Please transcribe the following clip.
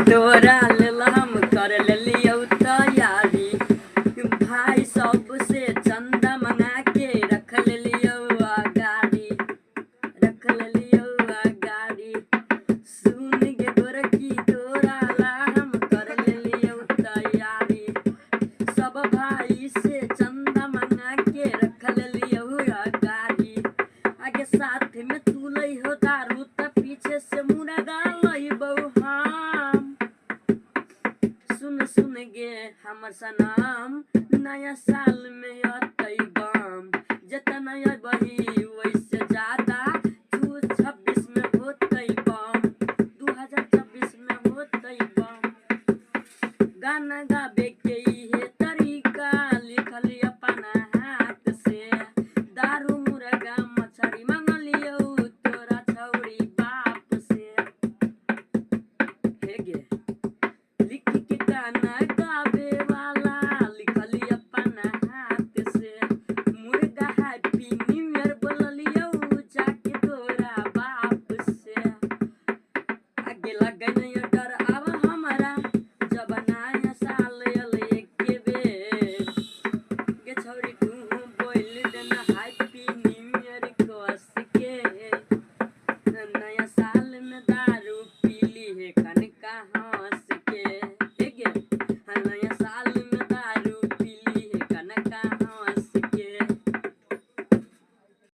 तोरा लेल हम कर लियो तैयारी, भाई सबसे चंदा मंगा के रख लियो गाड़ी, रख लियो गाड़ी। सुन गे गोरकी तोरा ला हम कर लियो तैयारी, सब भाई से चंदा मंगा के रख लियो गाड़ी। आगे साथ में तू लई हो दारू त पीछे से मुर्गा लई बहु हम। सुन सुन गे हमर सनम, नया साल में अतई बम, जितना बही वैसे ज्यादा 2026 में होतई बम, 2026 में होतई बम। गाना गावे के